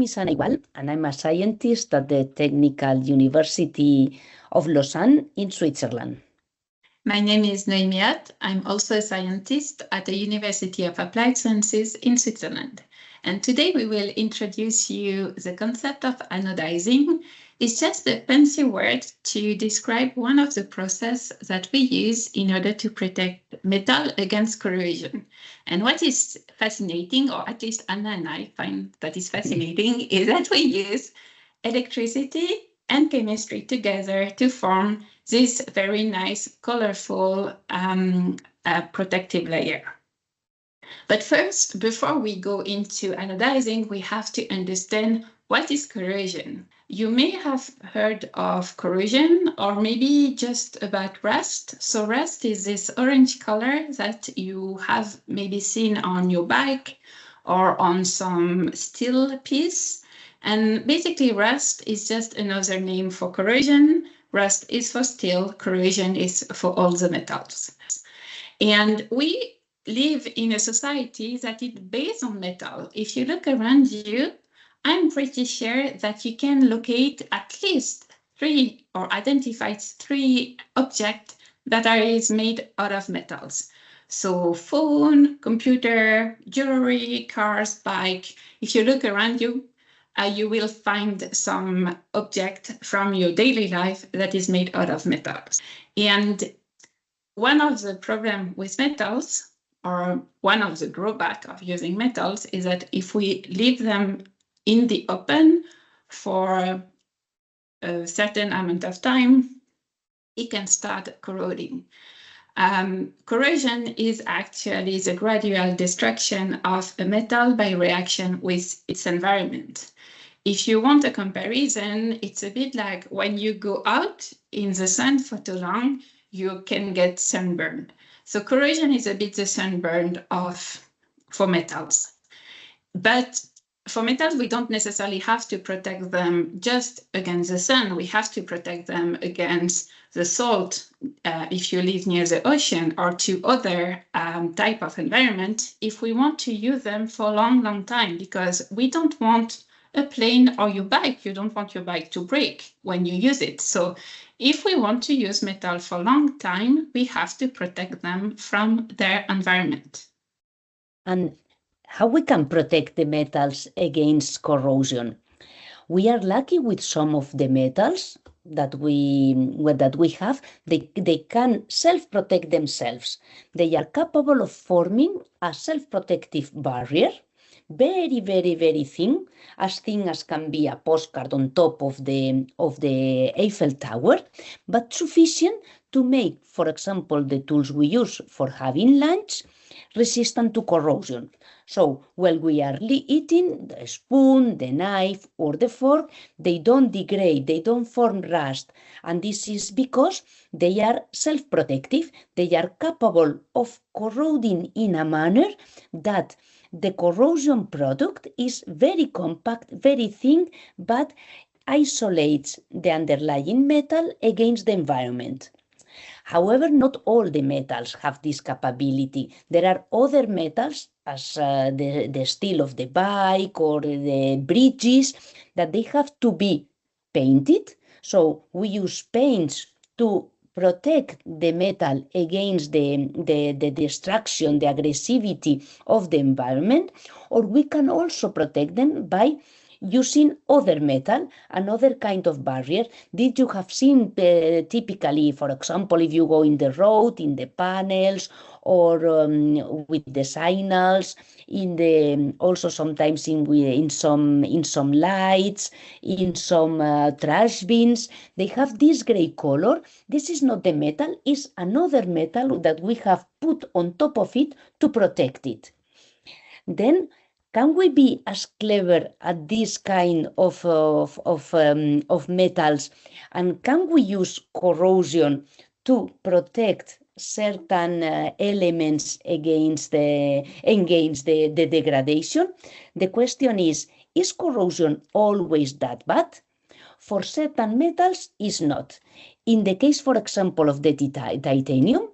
is Ana Igual, and I'm a scientist at the Technical University of Lausanne in Switzerland. My name is Noémiat. I'm also a scientist at the University of Applied Sciences in Switzerland. And today we will introduce you the concept of anodizing. It's just a fancy word to describe one of the processes that we use in order to protect metal against corrosion. And what is fascinating, or at least Anna and I find that is fascinating, is that we use electricity and chemistry together to form this very nice, colorful protective layer. But first, before we go into anodizing, we have to understand what is corrosion. You may have heard of corrosion or maybe just about rust. So rust is this orange color that you have maybe seen on your bike or on some steel piece. And basically, rust is just another name for corrosion. Rust is for steel, corrosion is for all the metals. And we live in a society that is based on metal. If you look around you, I'm pretty sure that you can locate at least 3 or identify 3 objects that are made out of metals. So phone, computer, jewelry, cars, bike. If you look around you, you will find some object from your daily life that is made out of metals. And one of the problems with metals, or one of the drawbacks of using metals, is that if we leave them in the open for a certain amount of time, it can start corroding. Corrosion is actually the gradual destruction of a metal by reaction with its environment. If you want a comparison, it's a bit like when you go out in the sun for too long, you can get sunburned. So corrosion is a bit the sunburn for metals. But for metals, we don't necessarily have to protect them just against the sun. We have to protect them against the salt if you live near the ocean, or to other type of environment if we want to use them for a long, long time, because we don't want a plane or your bike. You don't want your bike to break when you use it. So if we want to use metal for a long time, we have to protect them from their environment. And how we can protect the metals against corrosion? We are lucky with some of the metals that we have. They can self-protect themselves. They are capable of forming a self-protective barrier, very, very, very thin as can be a postcard on top of the Eiffel Tower, but sufficient to make, for example, the tools we use for having lunch resistant to corrosion. So while we are eating, the spoon, the knife, or the fork, they don't degrade, they don't form rust. And this is because they are self-protective. They are capable of corroding in a manner that the corrosion product is very compact, very thin, but isolates the underlying metal against the environment. However, not all the metals have this capability. There are other metals, as the steel of the bike or the bridges, that they have to be painted. So we use paints to protect the metal against the destruction, the aggressivity of the environment, or we can also protect them by using other metal, another kind of barrier. Did you have seen typically, for example, if you go in the road, in the panels, or with the signals, also sometimes in some lights, in some trash bins, they have this gray color. This is not the metal, it's another metal that we have put on top of it to protect it. Then, can we be as clever at this kind of metals, and can we use corrosion to protect certain elements against the degradation? The question is corrosion always that bad? For certain metals, it's not. In the case, for example, of the titanium,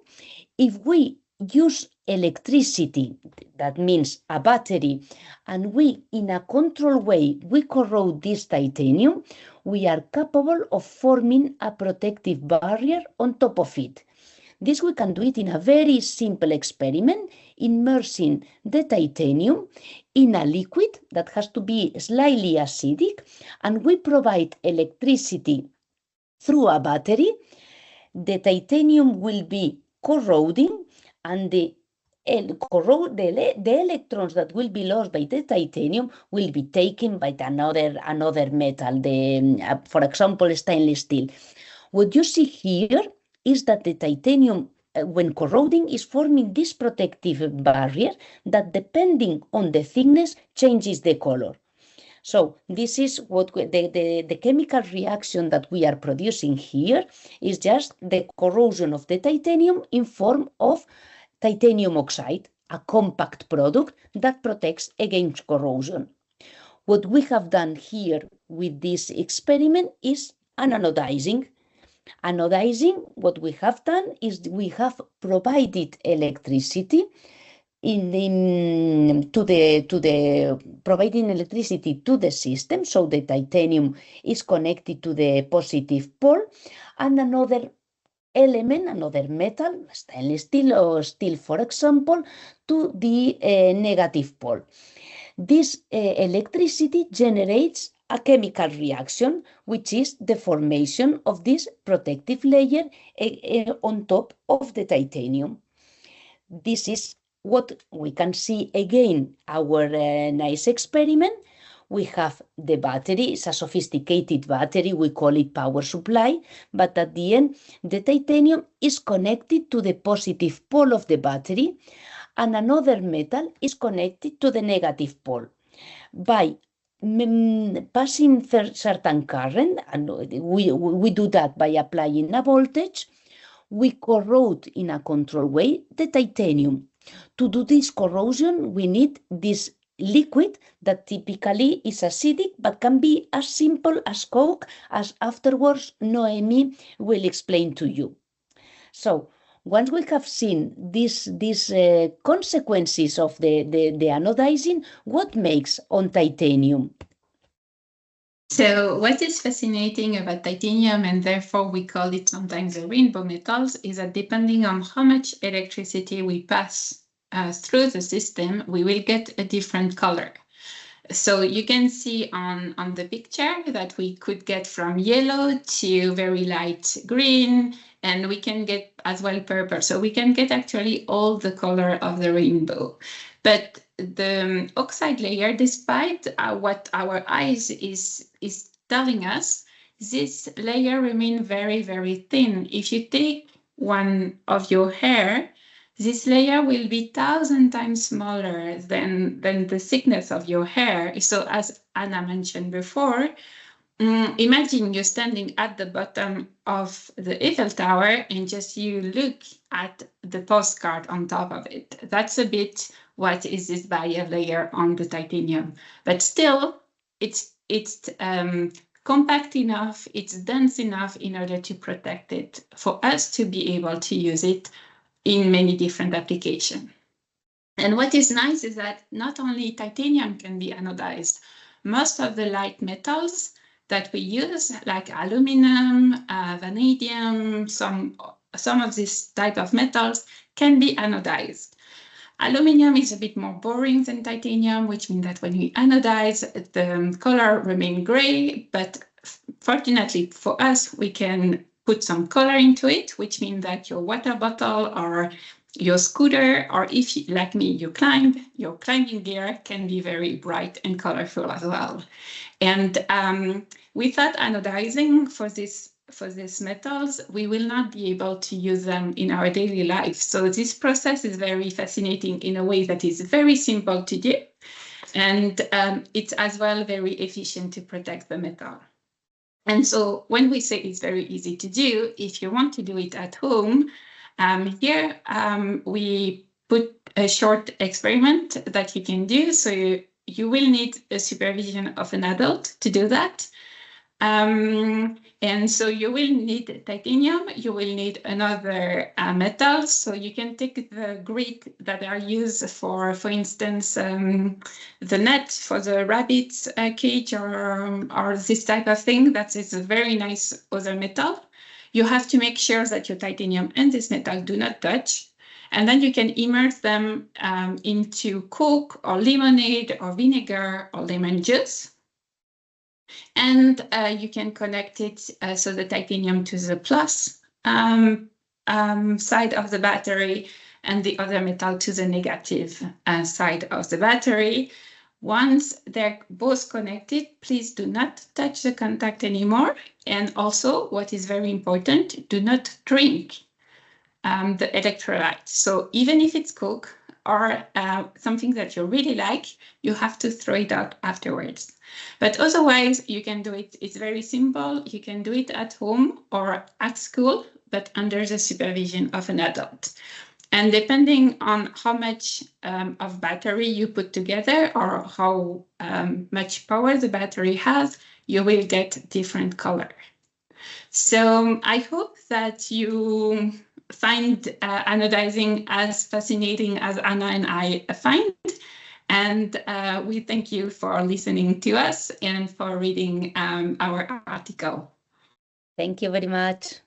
if we use electricity, that means a battery, and we, in a controlled way, we corrode this titanium, we are capable of forming a protective barrier on top of it. This we can do it in a very simple experiment, immersing the titanium in a liquid that has to be slightly acidic, and we provide electricity through a battery. The titanium will be corroding, and the electrons that will be lost by the titanium will be taken by another metal, for example, stainless steel. What you see here is that the titanium, when corroding, is forming this protective barrier that, depending on the thickness, changes the color. So this is what the chemical reaction that we are producing here is just the corrosion of the titanium in form of titanium oxide, a compact product that protects against corrosion. What we have done here with this experiment is an anodizing. Anodizing, what we have done is we have provided electricity providing electricity to the system, so the titanium is connected to the positive pole, and another element, another metal, stainless steel or steel, for example, to the negative pole. This electricity generates a chemical reaction, which is the formation of this protective layer on top of the titanium. This is what we can see again, our nice experiment. We have the battery, it's a sophisticated battery, we call it power supply, but at the end, the titanium is connected to the positive pole of the battery, and another metal is connected to the negative pole. By passing certain current, and we do that by applying a voltage, we corrode in a controlled way the titanium. To do this corrosion, we need this liquid that typically is acidic, but can be as simple as Coke, as afterwards Noemi will explain to you. So once we have seen these consequences of the anodizing, what makes on titanium? So what is fascinating about titanium, and therefore we call it sometimes the rainbow metals, is that depending on how much electricity we pass through the system, we will get a different color. So you can see on the picture that we could get from yellow to very light green, and we can get as well purple. So we can get actually all the color of the rainbow. But the oxide layer, despite what our eyes is telling us, this layer remains very, very thin. If you take one of your hair, this layer will be 1,000 times smaller than the thickness of your hair. So as Anna mentioned before, imagine you're standing at the bottom of the Eiffel Tower and just you look at the postcard on top of it. That's a bit what is this barrier layer on the titanium. But still, it's compact enough, it's dense enough in order to protect it for us to be able to use it in many different applications. And what is nice is that not only titanium can be anodized, most of the light metals that we use, like aluminum, vanadium, some of these type of metals can be anodized. Aluminum is a bit more boring than titanium, which means that when we anodize, the color remains gray, but fortunately for us, we can put some color into it, which means that your water bottle or your scooter, or if you, like me, you climb, your climbing gear can be very bright and colorful as well. And without anodizing for these metals, we will not be able to use them in our daily life. So this process is very fascinating in a way that is very simple to do. And it's as well very efficient to protect the metal. And so when we say it's very easy to do, if you want to do it at home, here we put a short experiment that you can do. So you will need a supervision of an adult to do that. And so you will need titanium, you will need another metal. So you can take the grit that are used for instance, the net for the rabbit cage or this type of thing. That is a very nice other metal. You have to make sure that your titanium and this metal do not touch. And then you can immerse them into Coke or lemonade or vinegar or lemon juice. And you can connect it, so the titanium to the plus side of the battery and the other metal to the negative side of the battery. Once they're both connected, please do not touch the contact anymore. And also, what is very important, do not drink the electrolyte. So even if it's Coke or something that you really like, you have to throw it out afterwards. But otherwise, you can do it. It's very simple. You can do it at home or at school, but under the supervision of an adult. And depending on how much of battery you put together or how much power the battery has, you will get different color. So I hope that you find anodizing as fascinating as Anna and I find. And we thank you for listening to us and for reading our article. Thank you very much.